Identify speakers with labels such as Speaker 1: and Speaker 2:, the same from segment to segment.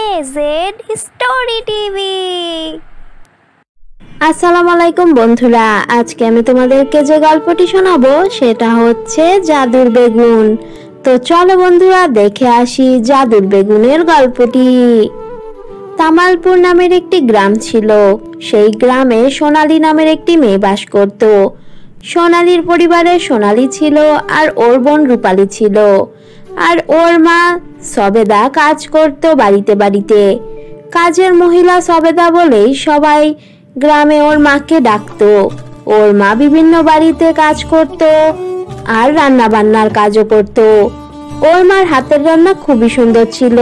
Speaker 1: AZ story TV.
Speaker 2: আসসালামু আলাইকুম বন্ধুরা, আজকে আমি তোমাদেরকে যে গল্পটি শোনাবো সেটা হচ্ছে জাদুর বেগুন। তো চলো বন্ধুরা দেখে আসি জাদুর বেগুনের গল্পটি। তামালপুর নামের একটি গ্রাম ছিল। সেই গ্রামে সোনালী নামের একটি মেয়ে বাস করত। সোনালীর পরিবারে সোনালী ছিল আর ওর বোন রূপালী ছিল, আর ওর মা সবেদা কাজ করত বাড়িতে বাড়িতে। কাজের মহিলা সবেদা বলেই সবাই গ্রামে ওর মাকে ডাকতো। ওর মা বিভিন্ন বাড়িতে কাজ করত আর রান্না বান্নার কাজও করত। ওর মার হাতের রান্না খুবই সুন্দর ছিল।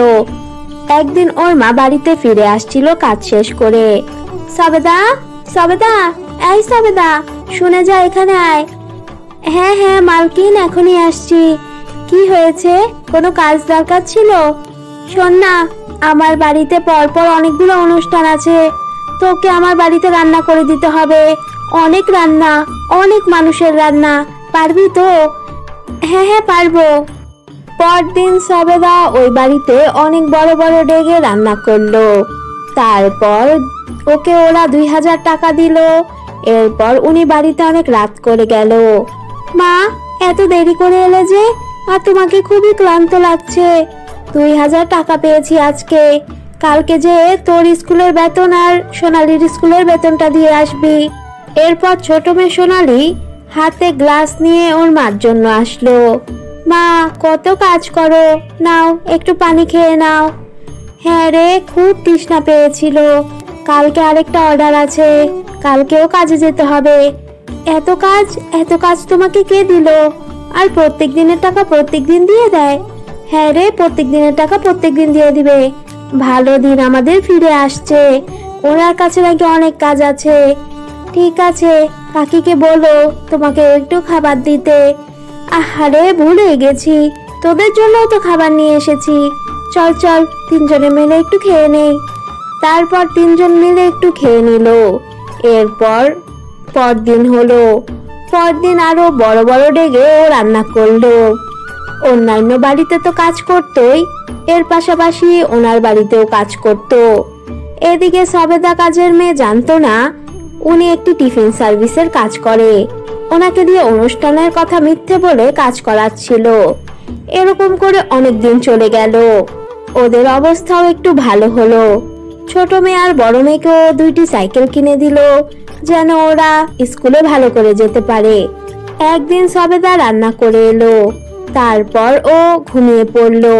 Speaker 2: একদিন ওর মা বাড়িতে ফিরে আসছিল কাজ শেষ করে। সবেদা, সবেদা, এই সবেদা, শুনে যা, এখানে আয়। হ্যাঁ হ্যাঁ মালকিন, এখনই আসছি। কি হয়েছে, কোনো কাজ দরকার ছিল? শোন না, আমার বাড়িতে পরপর অনেকগুলো অনুষ্ঠান আছে, তোকে আমার বাড়িতে রান্না করে দিতে হবে। অনেক রান্না, অনেক মানুষের রান্না, পারবি তো? হ্যাঁ হ্যাঁ পারবো। পরদিন সবেদা ওই বাড়িতে অনেক বড় বড় ডেগে রান্না করলো। তারপর ওকে ওরা 2000 টাকা দিল। এরপর উনি বাড়িতে অনেক রাত করে গেল। মা, এত দেরি করে এলে যে? আর তোমাকে খুবই ক্লান্ত লাগছে। 2000 টাকা পেয়েছি আজকে। কালকে যে তোর স্কুলের বেতন আর সোনালীর স্কুলের বেতনটা দিয়ে আসবি। এরপর ছোট মেয়ে সোনালী হাতে গ্লাস নিয়ে ওর মার জন্য আসলো। মা, কত কাজ করো, নাও একটু পানি খেয়ে নাও। হ্যাঁ রে, খুব তৃষ্ণা পেয়েছিল। কালকে আরেকটা অর্ডার আছে, কালকেও কাজে যেতে হবে। এত কাজ তোমাকে কে দিল? আর প্রত্যেক দিনের টাকা প্রত্যেক দিন দিয়ে দেয়? হ্যাঁ রে, প্রত্যেক দিনের টাকা প্রত্যেক দিন দিয়ে দিবে। ভালো দিন আমাদের ফিরে আসছে, ওনার কাছে নাকি অনেক কাজ আছে। ঠিক আছে, কাকিকে বলো তোমাকে একটু খাবার দিতে। আহারে, ভুলে গেছি, তোদের জন্য তো খাবার নিয়ে এসেছি। চল চল, তিনজনে মিলে একটু খেয়ে নেই। তারপর তিনজন মিলে একটু খেয়ে নিল। এরপর পরদিন হলো। পরদিন আরো বড় বড় ডেগে ও রান্না করলো। অন্যান্য বাড়িতে তো কাজ করতোই, এর পাশাপাশি ওনার বাড়িতেও কাজ করত। এদিকে সবেদা কাজের মেয়ে জানতো না উনি একটি টিফিন সার্ভিসের কাজ করে। ওনাকে দিয়ে অনুষ্ঠানের কথা মিথ্যে বলে কাজ করাচ্ছিল। এরকম করে অনেক দিন চলে গেল। ওদের অবস্থাও একটু ভালো হলো। ছোট মেয়ে আর বড় মেয়েকেও 2টি সাইকেল কিনে দিল, যেন ওরা স্কুলে ভালো করে যেতে পারে। একদিন সবেদা রান্না করে এলো, তারপর ও ঘুমিয়ে পড়লো।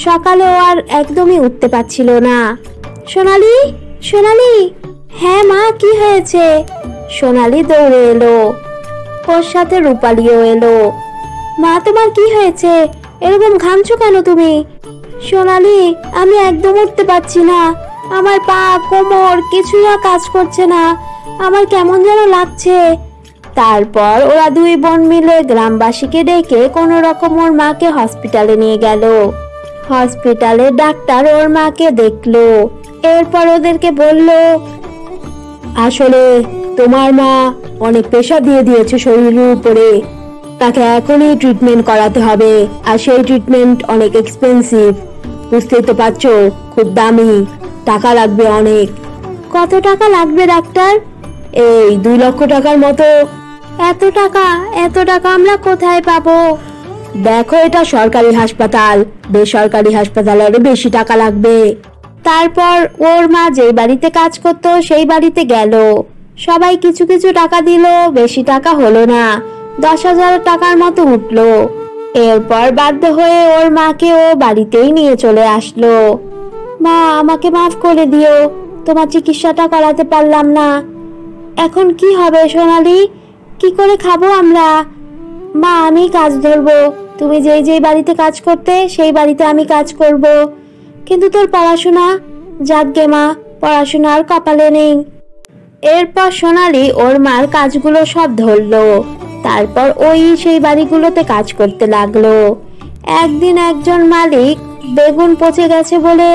Speaker 2: সকালে ও আর একদমই উঠতে পারছিল না। সোনালী, সোনালী। হ্যাঁ মা, কি হয়েছে? সোনালী দৌড়ে এলো, ওর সাথে রূপালীও এলো। মা, তোমার কি হয়েছে? এরকম ঘামছো কেন তুমি? সোনালী, আমি একদম উঠতে পারছি না। আমার পা, কোমর কিছুই আর কাজ করছে না। আমার কেমন যেন লাগছে। তারপর ওরা 2 বোন মিলে গ্রামবাসীকে ডেকে কোনো রকম ওর মাকে হসপিটালে নিয়ে গেল। হসপিটালে ডাক্তার ওর মাকে দেখলো। এরপর ওদেরকে বলল, আসলে তোমার মা অনেক প্রেশার দিয়ে দিয়েছে শরীরের উপরে, তাকে এখনই ট্রিটমেন্ট করাতে হবে। আর সেই ট্রিটমেন্ট অনেক এক্সপেন্সিভ, বুঝতেই তো পারছো, খুব দামি, টাকা লাগবে অনেক। কত টাকা লাগবে ডাক্তার? এই 2 লক্ষ টাকার মতো। এত টাকা আমরা কোথায় পাবো? দেখো, এটা সরকারি হাসপাতাল, বেসরকারি হাসপাতালে আরো বেশি টাকা লাগবে। তারপর ওর মা যেই বাড়িতে কাজ করতো সেই বাড়িতে গেল। সবাই কিছু কিছু টাকা দিল, বেশি টাকা হলো না, 10,000 টাকার মতো উঠলো। এরপর বাধ্য হয়ে ওর মাকে ও বাড়িতেই নিয়ে চলে আসলো। মা, আমাকে মাফ করে দিও, তোমার চিকিৎসাটা করাতে পারলাম না। এখন কি হবে সোনালী? কি করে খাবো আমরা? মা, আমি কাজ ধরবো, তুমি যেই বাড়িতে কাজ করতে সেই বাড়িতে আমি কাজ করব। কিন্তু তোর পড়াশোনা? যাকগে মা, পড়াশোনা আর কপালে নেই। এরপর সোনালী ওর মার কাজগুলো সব ধরলো। তারপর ওই সেই বাড়িগুলোতে কাজ করতে লাগলো। একদিন একজন মালিক বেগুন পচে গেছে বলে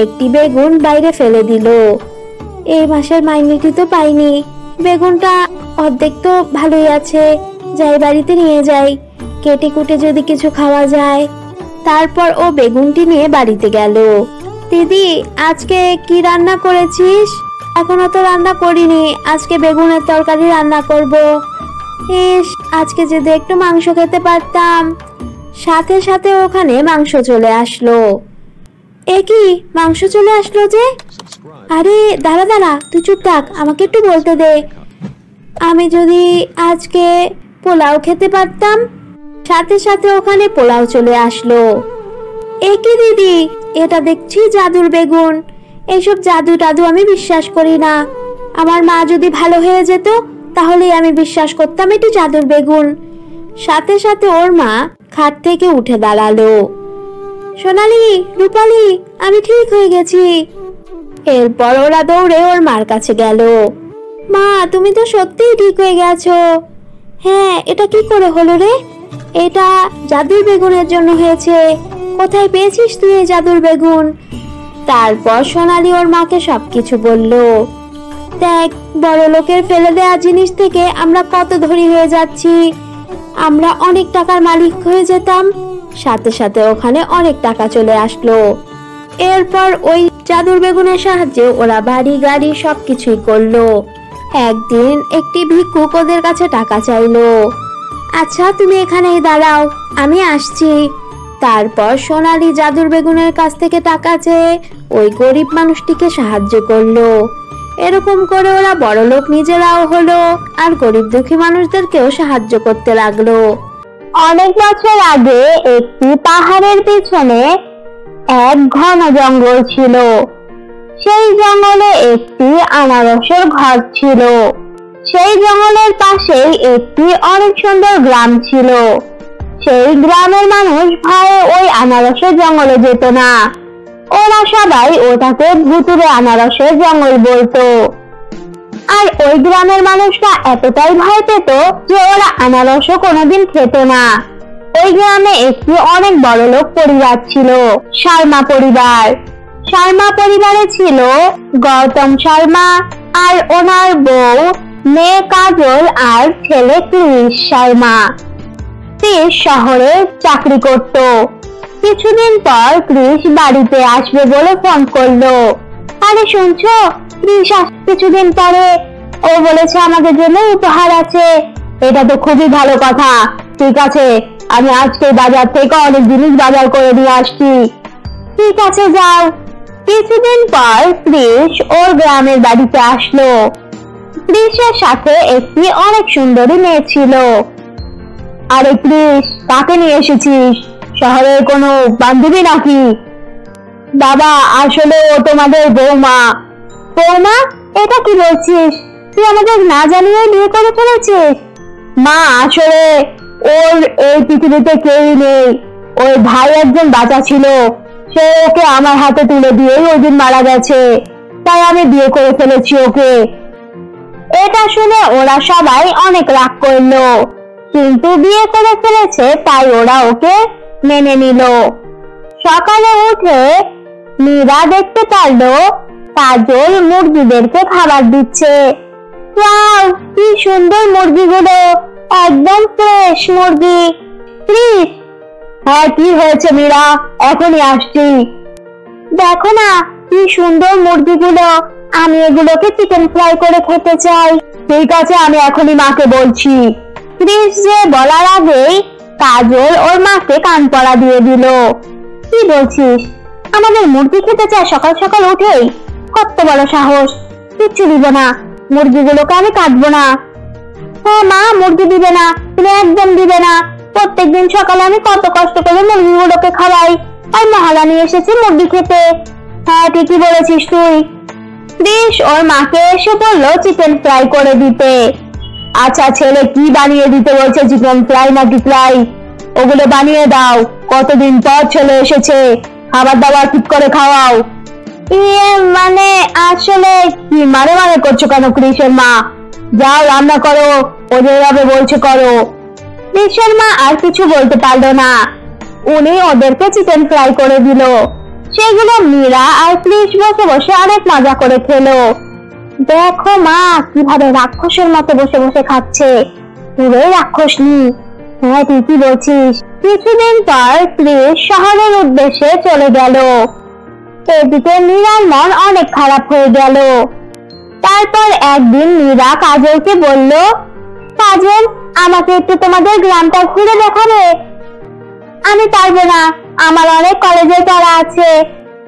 Speaker 2: একটি বেগুন বাইরে ফেলে দিল। এই মাসের মাইনেটি তো পাইনি, বেগুনটা অর্ধেক তো ভালোই আছে, যাই বাড়িতে নিয়ে যাই, কেটে কুটে যদি কিছু খাওয়া যায়। তারপর ও বেগুনটি নিয়ে বাড়িতে গেল। দিদি, আজকে কি রান্না করেছিস? এখনো তো রান্না করিনি, আজকে বেগুনের তরকারি রান্না করব। ইস, আজকে যদি একটু মাংস খেতে পারতাম। সাথে সাথে ওখানে মাংস চলে আসলো। এ কি, মাংস চলে আসলো যে? আরে দাঁড়া দাঁড়া, তুই চুপ থাক, আমাকে একটু বলতে দে। আমি যদি আজকে পোলাও খেতে পারতাম। সাথে সাথে ওখানে পোলাও চলে আসলো। এ কি দিদি, এটা দেখছি জাদুর বেগুন। এইসব জাদু টাদু আমি বিশ্বাস করি না। আমার মা যদি ভালো হয়ে যেত তাহলে আমি বিশ্বাস করতাম এটি জাদুর বেগুন। সাথে সাথে ওর মা খাট থেকে উঠে দাঁড়ালো। সোনালি, রূপালি, আমি ঠিক হয়ে গেছি। এরপর ওরা দৌড়ে ওর মার কাছে গেল। মা, তুমি তো সত্যিই ঠিক হয়ে গেছো। হ্যাঁ, এটা কি করে হলো রে? এটা জাদুর বেগুনের জন্য হয়েছে। কোথায় পেয়েছিস তুই এই জাদুর বেগুন? তারপর সোনালি ওর মাকে সবকিছু বলল। দেখ, বড় লোকের ফেলে দেওয়া জিনিস থেকে আমরা কত ধনী হয়ে যাচ্ছি। আমরা অনেক টাকার মালিক হয়ে যেতাম। সাথে সাথে ওখানে অনেক টাকা চলে আসলো। এরপর ওই জাদুর বেগুনের সাহায্যে ওরা বাড়ি গাড়ি সবকিছুই করলো। একদিন একটি ভিক্ষুক ওদের কাছে টাকা চাইলো। আচ্ছা, তুমি এখানেই দাঁড়াও, আমি আসছি। তারপর সোনালি জাদুর বেগুনের কাছ থেকে টাকা চেয়ে ওই গরিব মানুষটিকে সাহায্য করলো। এরকম করে ওরা বড়লোক নিজেরাও হলো, আর গরিব দুঃখী মানুষদেরকেও সাহায্য করতে লাগলো।
Speaker 3: অনেক বছর আগে একটি পাহাড়ের পিছনে এক ঘন জঙ্গল ছিল। সেই জঙ্গলে একটি আনারসের ঘর ছিল। সেই জঙ্গলের পাশেই একটি অনেক সুন্দর গ্রাম ছিল। সেই গ্রামের মানুষ ভয়ে ওই আনারসের জঙ্গলে যেত না। ওরা সবাই ওটাকে ভুতুড়ে আনারসের জঙ্গল বলতো। আর ওই গ্রামের মানুষরা এতটাই ভয় পেত যে ওরা আনারসও কোনোদিন খেত না। ওই গ্রামে একটি অনেক বড়লোক পরিবার ছিল, শর্মা পরিবার। শর্মা পরিবারে ছিল গৌতম শর্মা আর ওনার বউ, মেয়ে কাজল আর ছেলে ক্রিস শর্মা। ক্রিস শহরে চাকরি করত। কিছুদিন পর ক্রিস বাড়িতে আসবে বলে ফোন করলো। আরে শুনছো, ক্রিস কিছুদিন পরে ও বলেছে আমাদের জন্য উপহার আছে। এটা তো খুবই ভালো কথা। ঠিক আছে, আমি আজকে বাজার থেকে অনেক জিনিস বাজার করে দিয়ে আসছি। ঠিক আছে, যাও। কিছুদিন পর ক্রিস ওর গ্রামের বাড়িতে আসলো। ক্রিসের সাথে একটি অনেক সুন্দরী মেয়ে ছিল। আরে ক্রিস, কাকে নিয়ে এসেছিস? শহরের কোনো বান্ধবী নাকি? বাবা, আসলে ও তোমাদের বৌমা। বৌমা? এটা কি বলছিস? তুই আমাদের না জানিয়ে বিয়ে করে ফেলেছিস? মা, আসলে ওর এই পৃথিবীতে কেউই নেই। ওর ভাই একজন বাচ্চা ছিল, সে ওকে আমার হাতে তুলে দিয়েই ওই দিন মারা গেছে। তাই আমি বিয়ে করে ফেলেছি ওকে। এটা শুনে ওরা সবাই অনেক রাগ করলো, কিন্তু বিয়ে করে ফেলেছে তাই ওরা ওকে মেনে নিল। সকালে উঠে মীরা দেখতে পারলো কাজল মুরগিদেরকে খাবার দিচ্ছে। ওয়াও, কি সুন্দর মুরগিগুলো, একদম ফ্রেশ মুরগি। ক্রিস? হ্যাঁ, কি হয়েছে মীরা? এখনই আসছি। দেখো না, কি সুন্দর মুরগিগুলো। আমি এগুলোকে চিকেন ফ্রাই করে খেতে চাই। ঠিক আছে, আমি এখনই মাকে বলছি। ক্রিস যে বলার আগেই কাজল ওর মাকে কান পড়া দিয়ে দিল। কি বলছিস? আমাদের মুরগি খেতে চায় সকাল সকাল উঠেই? কত বড় সাহস! কিচ্ছু দিব না, মুরগিগুলোকে আমি কাটবো না। হ্যাঁ মা, মুরগি দিবে না, তুমি একদম দিবে না। প্রত্যেকদিন সকালে আমি কত কষ্ট করে মুরগিগুলোকে খাওয়াই, আর মহারানী এসেছে মুরগি খেতে। হ্যাঁ, ঠিকই বলেছিস তুই। ক্রিস ওর মাকে এসে বললো চিকেন ফ্রাই করে দিতে। আচ্ছা ছেলে, কি বানিয়ে দিতে বলছে? চিকেন ফ্রাই নাকি ফ্রাই? ওগুলো বানিয়ে দাও। কতদিন পর ছেলে এসেছে, খাবার দাবার ঠিক করে খাওয়াও। মানে আসলে কি মানে মানে করছো কেন ক্রিসের মা? যাও রান্না করো, ও যেভাবে বলছে করো। ক্রিসের মা আর কিছু বলতে পারলো না। উনি ওদেরকে চিকেন ফ্রাই করে দিল। সেগুলো মীরা আর ক্রিস বসে বসে অনেক মজা করে খেলো। দেখো মা, কিভাবে রাক্ষসের মতো বসে বসে খাচ্ছে। পুরোই রাক্ষসনি। হ্যাঁ, ঠিকই বলছিস। কিছুদিন পর ক্রিস শহরের উদ্দেশ্যে চলে গেল। এদিকে মীরার মন অনেক খারাপ হয়ে গেল। তারপর একদিন মীরা কাজলকে বলল, কাজল, আমাকে একটু তোমাদের গ্রামটা ঘুরে দেখাবে? আমি পারবো না, আমার অনেক কলেজে পড়া আছে।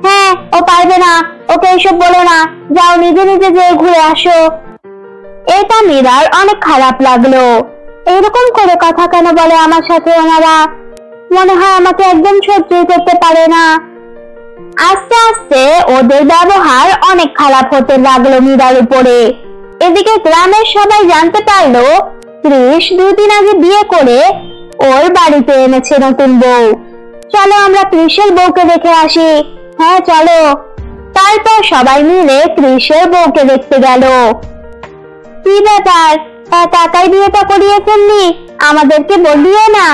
Speaker 3: হ্যাঁ, ও পারবে না, ওকে এসব বলো না, যাও নিজে নিজে যেয়ে ঘুরে আসো। এটা মীরার অনেক খারাপ লাগলো। এরকম করে কথা কেন বলে আমার সাথে ওনারা? মনে হয় আমাকে একদম সহ্যই করতে পারে না। আস্তে আস্তে ওদের ব্যবহার অনেক খারাপ হতে লাগলো মীরার উপরে। এদিকে গ্রামের সবাই জানতে পারলো কৃষ 2 দিন আগে বিয়ে করে ওর বাড়িতে এনেছে নতুন বউ। চলো আমরা কৃষের বউকে দেখে আসি। হ্যাঁ চলো। তারপর সবাই মিলে কৃষের বউকে দেখতে গেল। কি ব্যাপার, একাই বিয়েটা করিয়ে ফেললি? আমাদেরকে বলিও না।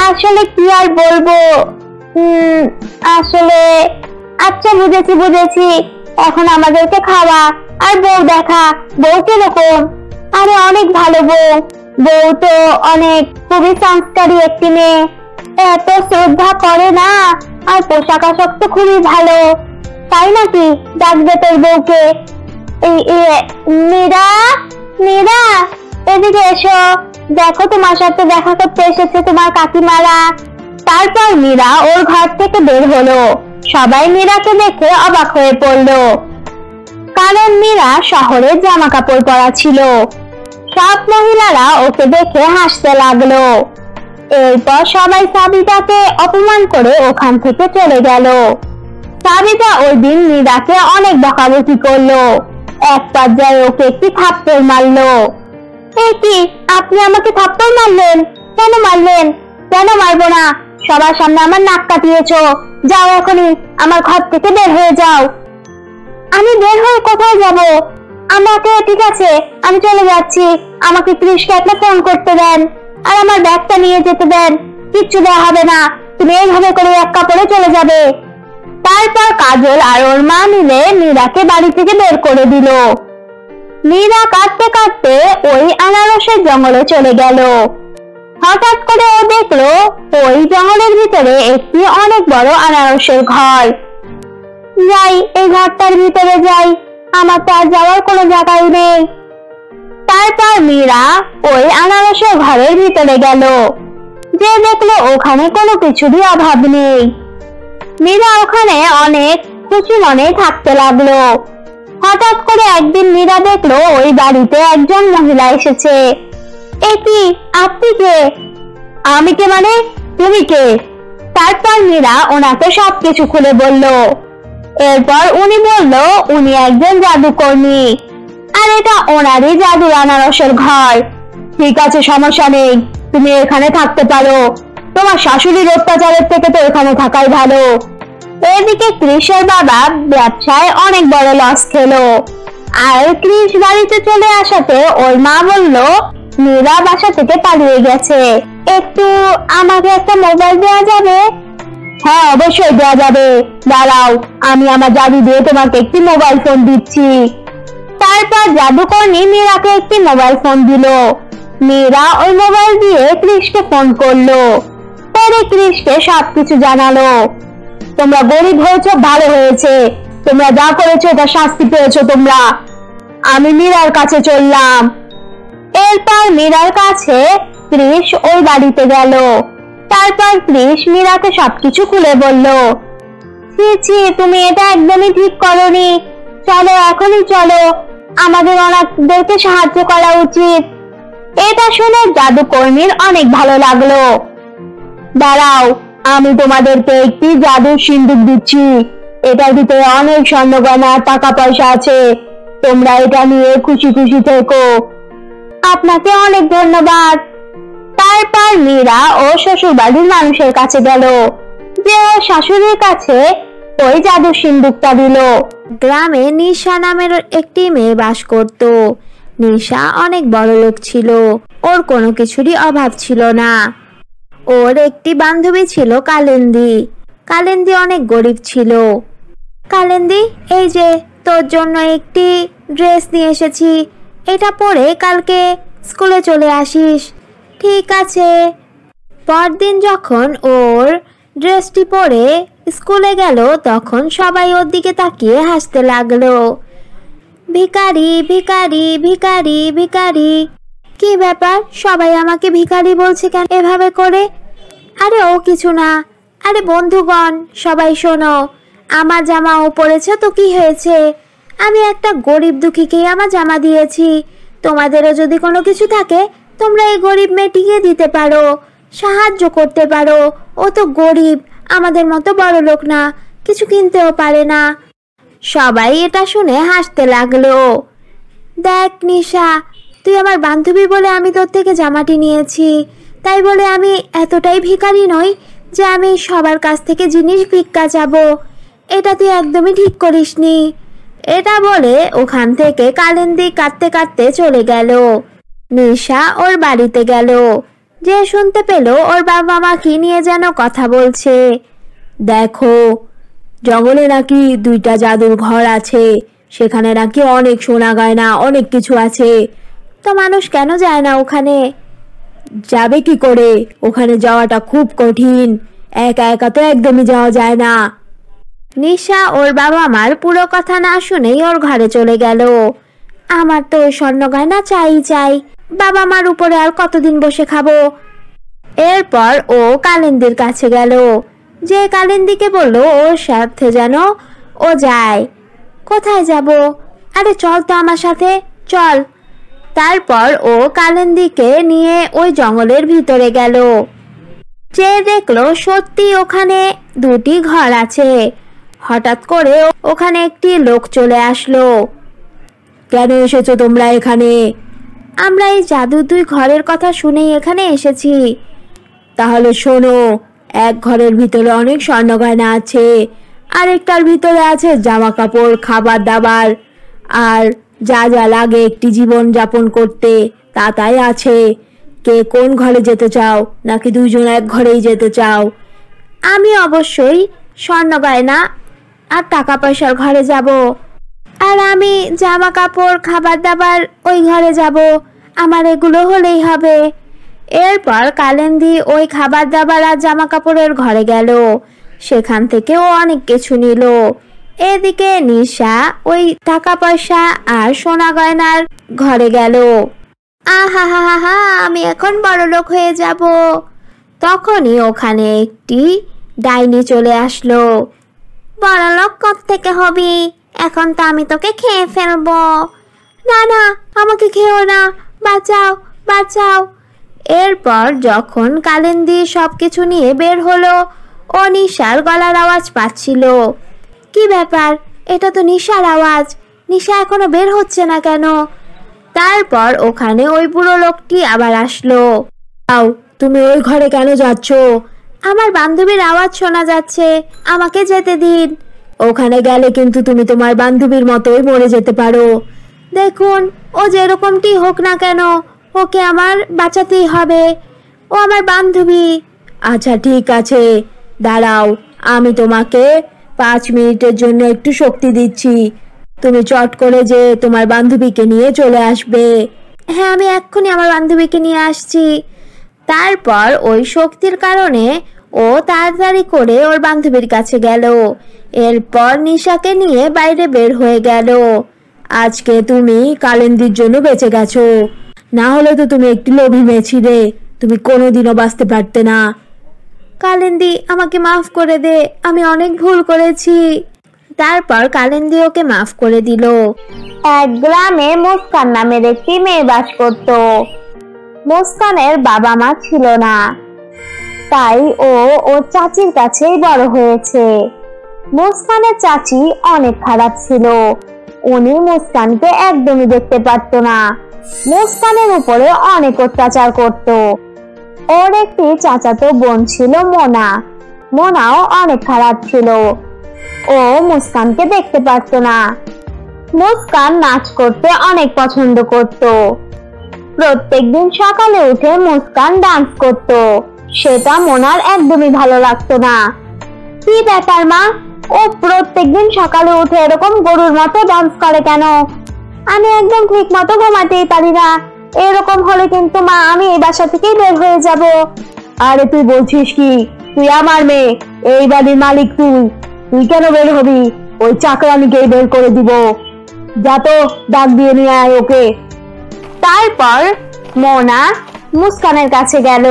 Speaker 3: আসলে কি আর বলবো, আসলে আচ্ছা বুঝেছি, এখন আমাদেরকে খাওয়া আর বউ দেখা। বউ কিরকম? আরে অনেক ভালো বউ। বউ তো অনেক খুবই সংস্কারী একটি মেয়ে, এত শ্রদ্ধা করে না, আর পোশাক আশাক তো খুবই ভালো। তাই নাকি? ডাকবে তোর বউকে। মীরা, মীরা, এদিকে এসো, দেখো তোমার সাথে দেখা করতে এসেছে তোমার কাকিমারা। তারপর মীরা ওর ঘর থেকে বের হলো। সবাই মীরাকে দেখে অবাক হয়ে পড়লো, কারণ মীরা শহরে জামা কাপড় পরা ছিল। সব মহিলারা ওকে দেখে হাসতে লাগলো। এরপর সবাই সাবিতাকে অপমান করে ওখান থেকে চলে গেল। সাবিতা ওই দিন মীরাকে অনেক বকাবকি করলো। এক পর্যায়ে ওকে একটি থাপ্পড় মারলো। কি, আপনি আমাকে থাপ্পড় মারলেন? কেন মারলেন? কেন মারবো না? সবার সামনে আমার নাক কাটিয়েছো। যাও এখনই আমার ঘর থেকে বের হয়ে যাও। আমি বের হয়ে কোথায় যাব? আমাকে, ঠিক আছে আমি চলে যাচ্ছি। আমাকে কৃষকে একটা ফোন করতে দেন আর আমার ব্যাগটা নিয়ে যেতে দেন। কিচ্ছু দেওয়া হবে না, তুমি এইভাবে করে এক কাপড়ে চলে যাবে। তারপর কাজল আর ওর মা মিলে মীরাকে বাড়ি থেকে বের করে দিল। মীরা কাঁদতে কাঁদতে ওই আনারসের জঙ্গলে চলে গেল। হঠাৎ করে ও দেখলো ওই জঙ্গলের ভিতরে একটি অনেক বড় আনারসের ঘর। যাই, এই ঘরটার ভিতরে যাই, আমার তো আর যাওয়ার কোনো জায়গাই নেই। তারপর মীরা ওই আনারসের ঘরের ভিতরে গেল, যে দেখলো ওখানে কোনো কিছুরই অভাব নেই। মীরা ওখানে অনেক খুশি মনে থাকতে লাগলো। হঠাৎ করে একদিন মীরা দেখলো ওই বাড়িতে একজন মহিলা এসেছে। কি, আপনি কে? আমি কে মানে? তুমি কে? তারপর মীরা ওনাকে সবকিছু খুলে বলল। এরপর উনি বলল উনি একজন জাদুকর্মী, আর এটা ওনারই জাদুর আনারসের ঘর। ঠিক আছে, সমস্যা নেই, তুমি এখানে থাকতে পারো। তোমার শাশুড়ির অত্যাচারের থেকে তো এখানে থাকাই ভালো। এদিকে কৃষের বাবা ব্যবসায় অনেক বড় লস খেলো, আর কৃষ বাড়িতে চলে আসাতে ওর মা বলল মীরা বাসা থেকে পালিয়ে গেছে। একটু আমাকে একটা মোবাইল দেওয়া যাবে? হ্যাঁ অবশ্যই দেওয়া যাবে, দাঁড়াও আমি আমার জাদু দিয়ে তোমাকে একটি মোবাইল ফোন দিচ্ছি। তারপর জাদুকর্ণী মীরাকে একটি মোবাইল ফোন দিল। মীরা ওই মোবাইল দিয়ে কৃষকে ফোন করলো, পরে কৃষকে সবকিছু জানালো। তোমরা গরিব হয়েছো, ভালো হয়েছে, তোমরা যা করেছো এটা শাস্তি পেয়েছো তোমরা। আমি মীরার কাছে চললাম। এরপর মীরার কাছে কৃষ ওই বাড়িতে গেল। তারপর কৃষ মীরাকে সবকিছু খুলে বলল। ছি, তুমি এটা একদমই ঠিক করোনি। চলো এখনই চলো, আমাদের ওনাদেরকে সাহায্য করা উচিত। এটা শুনে জাদুকর্মীর অনেক ভালো লাগলো। দাঁড়াও, আমি তোমাদেরকে একটি জাদুর সিন্দুক দিচ্ছি। এটার ভিতরে অনেক স্বর্ণগয়না টাকা পয়সা আছে, তোমরা এটা নিয়ে খুশি খুশি থেকো। আপনাকে অনেক ধন্যবাদ। তারপর মীরা ও শ্বশুর বাড়ির মানুষের কাছে গেল, যে ওর শাশুড়ির কাছে ওই জাদুর সিন্দুকটা দিল।
Speaker 2: গ্রামে নিশা নামের একটি মেয়ে বাস করত। নিশা অনেক বড় লোক ছিল, ওর কোনো কিছুরই অভাব ছিল না। ওর একটি বান্ধবী ছিল কালিন্দী। কালিন্দী অনেক গরিব ছিল। কালিন্দী, এই যে তোর জন্য একটি ড্রেস নিয়ে এসেছি, এটা পরে কালকে স্কুলে চলে আসিস। ঠিক আছে। পরদিন যখন ওর ড্রেসটি পরে স্কুলে গেল তখন সবাই ওর দিকে তাকিয়ে হাসতে লাগলো। ভিখারি ভিখারি ভিখারি ভিখারি। কি ব্যাপার, সবাই আমাকে ভিখারি বলছে কেন এভাবে করে? আরে ও কিছু না। আরে বন্ধুগণ, সবাই শোনো, আমার জামা ও পরেছে তো কি হয়েছে? আমি একটা গরিব দুঃখীকে আমার জামা দিয়েছি। তোমাদেরও যদি কোনো কিছু থাকে তোমরা এই গরিব মেয়েটিকে দিতে পারো, সাহায্য করতে পারো। ও তো গরিব, আমাদের মতো বড় লোক না, কিছু কিনতেও পারে না। সবাই এটা শুনে হাসতে লাগলো। দেখ নিশা, তুই আমার বান্ধবী বলে আমি তোর থেকে জামাটি নিয়েছি, তাই বলে আমি এতটাই ভিখারি নই যে আমি সবার কাছ থেকে জিনিস ভিক্ষা চাবো। এটা তুই একদমই ঠিক করিসনি। এটা বলে ওখান থেকে কালিন্দী কাঁদতে কাঁদতে চলে গেল। নিশা ওর বাড়িতে গেল, যে শুনতে পেল ওর বাবা মা কি নিয়ে যেন কথা বলছে। দেখো, জঙ্গলে নাকি 2টা জাদুর ঘর আছে, সেখানে নাকি অনেক সোনা গয়না অনেক কিছু আছে। তো মানুষ কেন যায় না ওখানে? যাবে কি করে? ওখানে যাওয়াটা খুব কঠিন, একা একা তো একদমই যাওয়া যায় না। নিশা ওর বাবা মার পুরো কথা না শুনেই ওর ঘরে চলে গেল। আমার তো ওই স্বর্ণ গয়না চাই চাই, বাবা মার উপরে আর কতদিন বসে খাবো? এরপর ও কালিন্দীর কাছে গেল, যে কালিন্দীকে বলল ওর সাথে যেন ও যায়। কোথায় যাব? আরে চল তো আমার সাথে, চল। তারপর ও কালিন্দীকে নিয়ে ওই জঙ্গলের ভিতরে গেল। যে দেখলো সত্যি ওখানে 2টি ঘর আছে। হঠাৎ করে ওখানে একটি লোক চলে আসলো। কেন এসেছো তোমরা এখানে? আমরা এই জাদুর 2 ঘরের কথা শুনেই এখানে এসেছি। তাহলে শোনো, এক ঘরের ভিতরে অনেক স্বর্ণ গয়না আছে, আরেকটার ভিতরে আছে জামা কাপড়, খাবার দাবার আর যা যা লাগে একটি জীবন যাপন করতে, তা তাই আছে। কে কোন ঘরে যেতে চাও, নাকি 2জন এক ঘরেই যেতে চাও? আমি অবশ্যই স্বর্ণ গয়না আর টাকা পয়সার ঘরে যাব। আর আমি জামা কাপড়, খাবার দাবার ওই ঘরে যাব। আমার এগুলো হলেই হবে। এরপর কালিন্দী ওই খাবার দাবার আর জামা কাপড়ের ঘরে গেল। সেখান থেকে ও অনেক কিছু নিল। এদিকে নিশা ওই টাকা পয়সা আর সোনা গয়নার ঘরে গেল। আহা হা হা হা, আমি এখন বড় লোক হয়ে যাব। তখনই ওখানে একটি ডাইনি চলে আসলো। বড় লোক কোত্থেকে হবি? এখন তো আমি তোকে খেয়ে ফেলবো। না না, আমাকে খেও না, বাঁচাও বাঁচাও। এরপর যখন কালিন্দী সবকিছু নিয়ে বের হলো, ও নিশার গলার আওয়াজ পাচ্ছিল। কি ব্যাপার, এটা তো নিশার আওয়াজ, নিশা এখনো বের হচ্ছে না কেন? তারপর ওখানে ওই বুড়ো লোকটি আবার আসলো। আও, তুমি ওই ঘরে কেন যাচ্ছ? আমার বান্ধবীর আওয়াজ শোনা যাচ্ছে, আমাকে যেতে দিন। ওখানে গেলে কিন্তু তুমি তোমার বান্ধবীর মতোই মরে যেতে পারো। দেখুন, ও যেরকমটি হোক না কেন, ওকে আমার বাঁচাতেই হবে। ও আমার বান্ধবী। আচ্ছা ঠিক আছে, দাঁড়াও, আমি তোমাকে 5 মিনিটের জন্য একটু শক্তি দিচ্ছি। তুমি চট করে যে তোমার বান্ধবীকে নিয়ে চলে আসবে। হ্যাঁ, আমি এক্ষুনি আমার বান্ধবীকে নিয়ে আসছি। তারপর ওই শক্তির কারণে ও তাড়াতাড়ি করে ওর বান্ধবীর কাছে গেল। এরপর নিশাকে নিয়ে বাইরে বের হয়ে গেল। আজকে তুমি কালিন্দীর জন্য বেঁচে গেছো, না হলে তো তুমি একটি লোভী মেয়ে ছিলে, তুমি কোনোদিনও বাঁচতে পারতে না। কালিন্দী, আমাকে মাফ করে দে, আমি অনেক ভুল করেছি। তারপর কালিন্দী ওকে মাফ করে দিল।
Speaker 3: এক গ্রামে মুস্কান নামের একটি মেয়ে বাস করত। মুস্কানের বাবা মা ছিল না, তাই ও ওর চাচির কাছেই বড় হয়েছে। মুস্কানের চাচি অনেক খারাপ ছিল। উনি মুস্কানকে একদমই দেখতে পারতো না। মুস্কানের উপরে অনেক অত্যাচার করত। ওর একটি চাচাতো বোন ছিল মোনা। মোনাও অনেক খারাপ ছিল। ও মুস্কানকে দেখতে পারতো না। মুস্কান নাচ করতে অনেক পছন্দ করত। প্রত্যেকদিন সকালে উঠে মুস্কান ডান্স করত। সেটা মোনার একদমই ভালো লাগতো না। কি ব্যাপার মা, ও প্রত্যেকদিন সকালে উঠে এরকম গরুর মতো ডান্স করে কেন? আমি একদম ঠিক মতো ঘুমাতেই পারি না। এরকম হলে কিন্তু মা আমি এই বাসা থেকেই বের হয়ে যাব। আরে তুই বলছিস কি? তুই আমার মেয়ে, এই বাড়ির মালিক তুই কেন বের হবি? ওই চাকরানিকেই বের করে দিব। যা তো ডাক দিয়ে নিয়ে আয় ওকে। তারপর মোনা মুস্কানের কাছে গেল।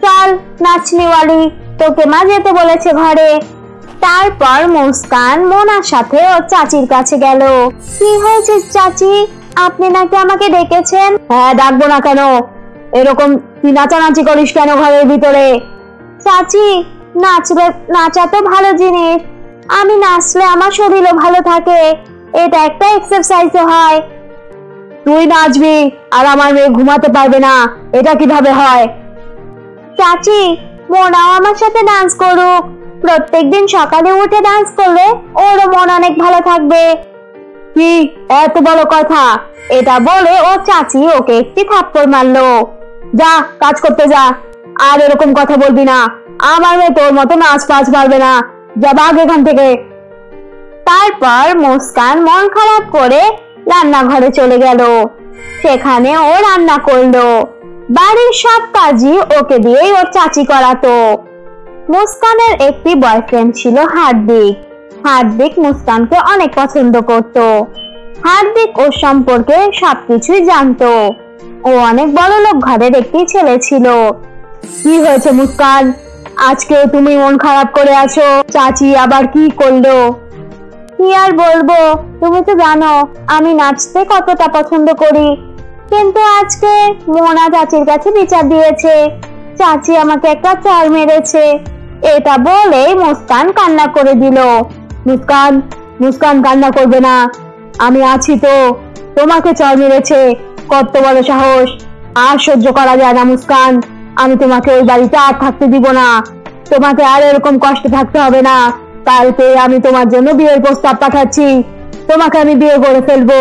Speaker 3: চল নাচনিওয়ালি, তোকে মা যেতে বলেছে ঘরে। তারপর মুস্কান মোনার সাথে ওর চাচির কাছে গেল। কি হয়েছে চাচি, আপনি নাকি আমাকে ডেকেছেন? হ্যাঁ, ডাকবো না কেন? এরকম তুই নাচানাচি করিস কেন ঘরের ভিতরে? চাচি, নাচা তো ভালো জিনিস, আমি নাচলে আমার শরীরও ভালো থাকে, এটা একটা এক্সারসাইজও হয়। তুই নাচবি আর আমার মেয়ে ঘুমাতে পারবে না, এটা কিভাবে হয়? চাচি, মোনাও আমার সাথে ডান্স করুক, প্রত্যেকদিন সকালে উঠে ডান্স করলে ওরও মন অনেক ভালো থাকবে। কি এত বড় কথা? এটা বলে ও চাচি ওকে একটি থাপ্পড় মারলো। যা কাজ করতে যা, আর এরকম কথা বলবি না, আমার মেয়ে তোর মতো নাচ ফাচ পারবে না, যা ভাগ এখান থেকে। তারপর মুস্কান মন খারাপ করে রান্নাঘরে চলে গেল। সেখানে ও রান্না করলো। বাড়ির সব কাজই ওকে দিয়েই ওর চাচি করাতো। মুস্কানের একটি বয়ফ্রেন্ড ছিল হার্দিক। হার্দিক মুস্কানকে অনেক পছন্দ করত। হার্দিক ওর সম্পর্কে সবকিছুই জানতো। ও অনেক বড়লোক ঘরের একটি ছেলে ছিল। কি হয়েছে মুস্কান, আজকে তুমি মন খারাপ করে আছো? চাচি আবার কি করলো? কি আর বলবো, তুমি তো জানো আমি নাচতে কতটা পছন্দ করি, কিন্তু আজকে মোনা চাচির কাছে বিচার দিয়েছে, চাচি আমাকে একটা চড় মেরেছে। এটা বলেই মুস্কান কান্না করে দিল। মুস্কান কান্না করবে না, আমি আছি তো, তোমাকে চড় মেরেছে, কত বড় সাহস! আর সহ্য করা যায় না মুস্কান, আমি তোমাকে ওই বাড়িতে আর থাকতে দিব না, তোমাকে আর এরকম কষ্টে থাকতে হবে না। কালকে আমি তোমার জন্য বিয়ের প্রস্তাব পাঠাচ্ছি, তোমাকে আমি বিয়ে করে ফেলবো।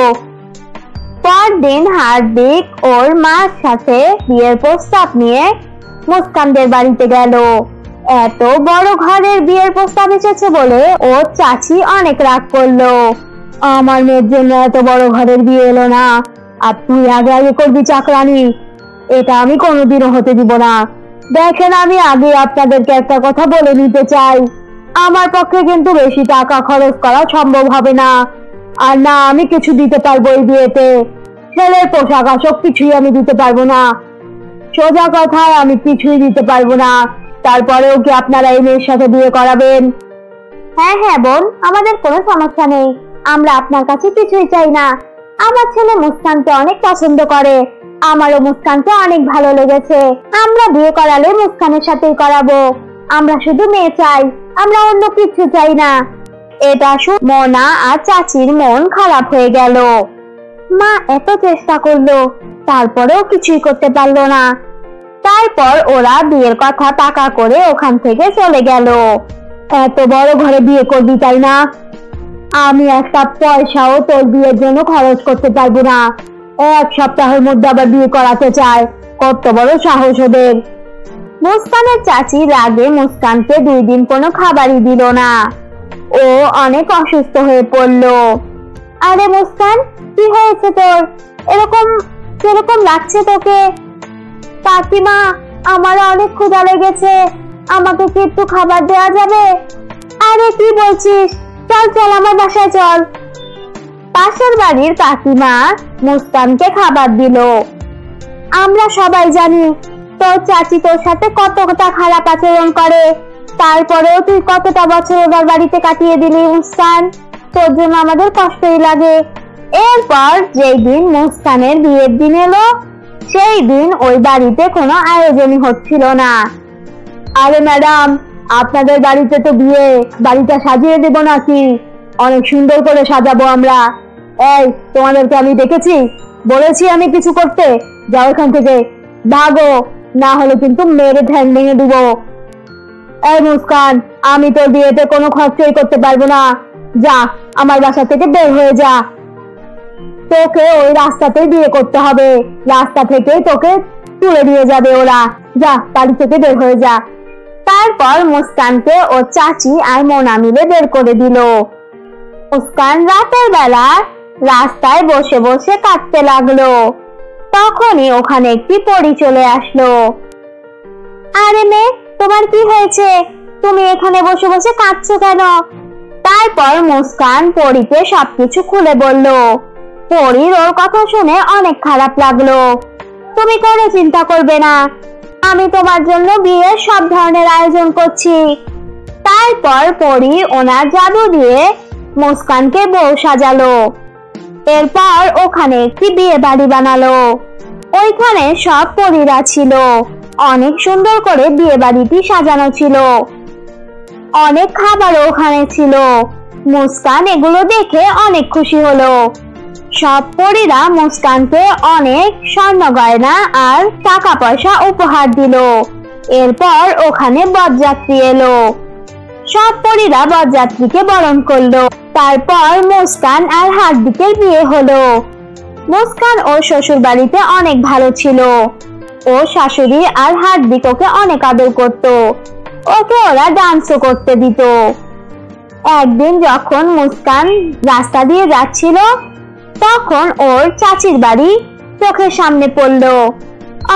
Speaker 3: পরদিন হার্দিক ওর মার সাথে বিয়ের প্রস্তাব নিয়ে মুস্কানদের বাড়িতে গেল। এত বড় ঘরের বিয়ের প্রস্তাব এসেছে বলে ওর চাচি অনেক রাগ করলো। আমার মেয়ের জন্য এত বড় ঘরের বিয়ে এলো না, আর তুই আগে করবি চাকরানি, এটা আমি কোনোদিনও হতে দিব না। দেখেন, আমি আগে আপনাদেরকে একটা কথা বলে নিতে চাই, আমার পক্ষে কিন্তু বেশি টাকা খরচ করা সম্ভব হবে না, আর না আমি কিছু দিতে পারবো এই বিয়েতে। ছেলের পোশাক আশাক কিছুই আমি দিতে পারবো না, সোজা কথায় আমি কিছুই দিতে পারবো না। তারপরেও কি আপনারা এই মেয়ের সাথে বিয়ে করাবেন? হ্যাঁ বোন, আমাদের কোনো সমস্যা নেই, আমরা আপনার কাছে কিছুই চাই না। আমার ছেলে মুস্কানকে অনেক পছন্দ করে, আমারও মুস্কানকে অনেক ভালো লেগেছে, আমরা বিয়ে করালে মুস্কানের সাথেই করাবো। আমরা শুধু মেয়ে চাই, আমরা অন্য কিছু চাই না। এটা শুনে মোনা আর চাচির মন খারাপ হয়ে গেল। মা এত চেষ্টা করলো, তারপরেও কিছুই করতে পারলো না। তারপর ওরা বিয়ের কথা পাকা করে ওখান থেকে চলে গেল। এত বড় ঘরে বিয়ে করবি তাই না? আমি একটা পয়সাও তোর বিয়ের জন্য খরচ করতে পারবো না, এক সপ্তাহের মধ্যে আবার বিয়ে করাতে চায়, কত বড় সাহস ওদের! মুস্কানের চাচি রাগে মুস্কানকে 2 দিন কোনো খাবারই দিল না। ও অনেক অসুস্থ হয়ে পড়লো। আরে মুস্কান, কি হয়েছে তোর? কিরকম লাগছে তোকে? কাকিমা, আমার অনেক ক্ষুধা লেগেছে, আমাকে কি একটু খাবার দেওয়া যাবে? আরে কি বলছিস, চল আমার বাসায় চল। পাশের বাড়ির কাকিমা মুস্কানকে খাবার দিল। আমরা সবাই জানি তোর চাচি তোর সাথে কতটা খারাপ আচরণ করে, তারপরেও তুই কতটা বছর ওদের বাড়িতে কাটিয়ে দিলি মুস্কান, তোর জন্য আমাদের কষ্টই লাগে। এরপর যেই দিন মুস্কানের বিয়ের দিন এলো, সেই দিন ওই বাড়িতে কোনো আয়োজনই হচ্ছিল না। আরে ম্যাডাম, আপনাদের বাড়িতে তো বিয়ে, বাড়িটা সাজিয়ে দেব নাকি? অনেক সুন্দর করে সাজাবো আমরা। এই, তোমাদেরকে আমি দেখেছি, বলেছি আমি কিছু করতে, যাও এখান থেকে, ভাগো, না হলে কিন্তু মেরে ঠ্যাং ভেঙে দিব। এই মুস্কান, আমি তোর বিয়েতে কোনো খরচই করতে পারবো না, যা আমার বাসা থেকে বের হয়ে যা। তোকে ওই রাস্তাতেই বিয়ে করতে হবে, রাস্তা থেকে তোকে তুলে নিয়ে যাবে ওরা, যা বাড়ি থেকে বের হয়ে যা। তারপর মুস্কানকে ওর চাচি আর মোনা মিলে বের করে দিল। মুস্কান রাতের বেলা রাস্তায় বসে বসে কাঁদতে লাগলো। তখনই ওখানে একটি পরী চলে আসলো। আরে মেয়ে, তোমার কি হয়েছে? তুমি এখানে বসে বসে কাঁদছো কেন? তারপর মুস্কান পরীকে সবকিছু খুলে বলল। পরীর ওর কথা শুনে অনেক খারাপ লাগলো। তুমি কোনো চিন্তা করবে না, আমি তোমার জন্য বিয়ের সব ধরনের আয়োজন করছি। তারপর পরী ওনার জাদু দিয়ে মুস্কানকে বউ সাজালো। এরপর ওখানে একটি বিয়ে বাড়ি বানালো। ওইখানে সব পরীরা ছিল। অনেক সুন্দর করে বিয়ে বাড়িটি সাজানো ছিল। অনেক খাবারও ওখানে ছিল। মুস্কান এগুলো দেখে অনেক খুশি হলো। সব পরীরা মুস্কানকে অনেক স্বর্ণ গয়না আর টাকা পয়সা উপহার দিল। এরপর ওখানে বরযাত্রী এলো। সব পরীরা বরযাত্রীকে বরণ করলো। তারপর মুস্কান আর হার্দিকের বিয়ে হলো। মুস্কান ওর শ্বশুর বাড়িতে অনেক ভালো ছিল। ও শাশুড়ি আর হার্দিক ওকে অনেক আদর করত। ওকে ওরা ডান্সও করতে দিত। একদিন যখন মুস্কান রাস্তা দিয়ে যাচ্ছিল, তখন ওর চাচির বাড়ি চোখের সামনে পড়লো।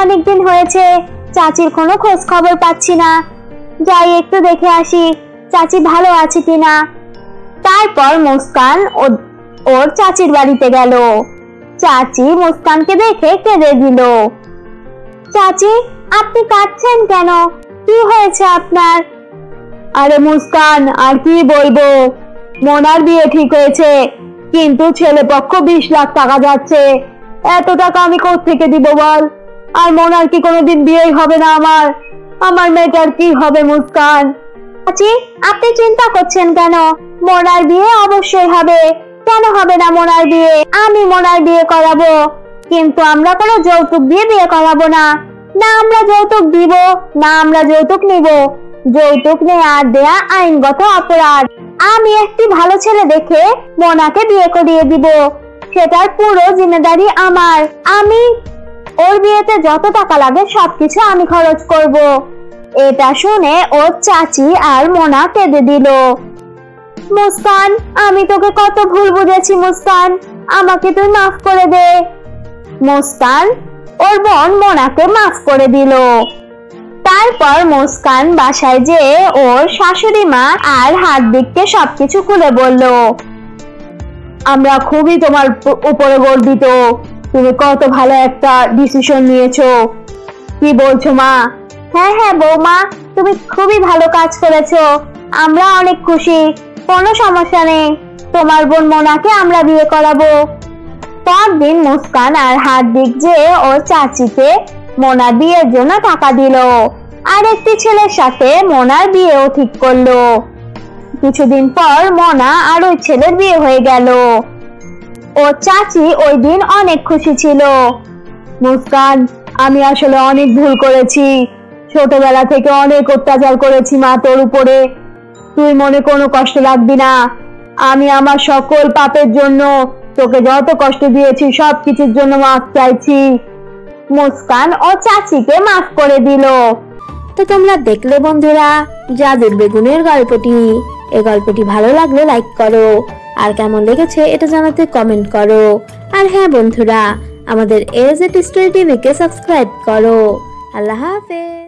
Speaker 3: অনেকদিন হয়েছে, চাচির কোনো খোঁজ খবর পাচ্ছি না, যাই একটু দেখে আসি চাচি ভালো আছে কিনা। তারপর মুস্কান ওর চাচির বাড়িতে গেল। চাচি মুস্কানকে দেখে কেঁদে দিল। চাচি, আপনি কাঁদছেন কেন? কি হয়েছে আপনার? আরে মুস্কান, আর কি বলবো, মোনার বিয়ে ঠিক হয়েছে, কিন্তু ছেলে পক্ষ 20 লাখ টাকা যাচ্ছে। এত টাকা আমি কোত্থেকে দিব বল? আর মোনার কি কোনোদিন বিয়েই হবে না? আমার মেয়েটার কি হবে মুস্কান? চাচি, আপনি চিন্তা করছেন কেন? মোনার বিয়ে অবশ্যই হবে। কেন হবে না মোনার বিয়ে? আমি মোনার বিয়ে করাবো, কিন্তু আমরা কোনো যৌতুক দিয়ে বিয়ে করাবো না। না আমরা যৌতুক দিব, না আমরা যৌতুক নিব। যৌতুক নেওয়া আর দেয়া আইনগত অপরাধ। আমি একটি ভালো ছেলে দেখে মোনাকে বিয়ে করিয়ে দিব, সেটার পুরো জিম্মেদারি আমার। আমি ওর বিয়েতে যত টাকা লাগে সবকিছু আমি খরচ করব। এটা শুনে ওর চাচি আর মোনা কেঁদে দিল। মুস্কান, আমি তোকে কত ভুল বুঝেছি মুস্কান, আমাকে তুই মাফ করে দে। মুস্কান ওর বোন মোনাকে মাফ করে দিল। তারপর মুস্কান বাসায় যেয়ে ওর শাশুড়ি মা আর হার্দিককে সবকিছু খুলে বলল। আমরা খুবই তোমার উপরে গর্বিত, তুমি কত ভালো একটা ডিসিশন নিয়েছো। কি বলছো মা? হ্যাঁ হ্যাঁ বৌমা, তুমি খুবই ভালো কাজ করেছো। আমরা অনেক খুশি, কোনো সমস্যা নেই। তোমার বোন মোনাকে আমরা বিয়ে করাবো। পরদিন মুস্কান আর হার্দিক যে ওর চাচিকে মোনার বিয়ের জন্য টাকা দিল, আর একটি ছেলের সাথে মোনার বিয়েও ঠিক করলো। কিছুদিন পর মোনা আর ওই ছেলের বিয়ে হয়ে গেল। ওর চাচি ওই দিন অনেক খুশি ছিল। মুস্কান, আমি আসলে অনেক ভুল করেছি, ছোটবেলা থেকে অনেক অত্যাচার করেছি মা তোর উপরে। তুই মনে কোনো কষ্ট রাখবি না। আমি আমার সকল পাপের জন্য, তোকে যত কষ্ট দিয়েছি সবকিছুর জন্য মাফ চাইছি। মুস্কান ও চাচিকে মাফ করে দিল।
Speaker 2: তো তোমরা দেখলে বন্ধুরা জাদুর বেগুনের গল্পটি। এই গল্পটি ভালো লাগলে লাইক করো, আর কেমন লেগেছে এটা জানাতে কমেন্ট করো। আর হ্যাঁ বন্ধুরা, আমাদের AZ Story TV কে সাবস্ক্রাইব করো। আল্লাহ হাফেজ।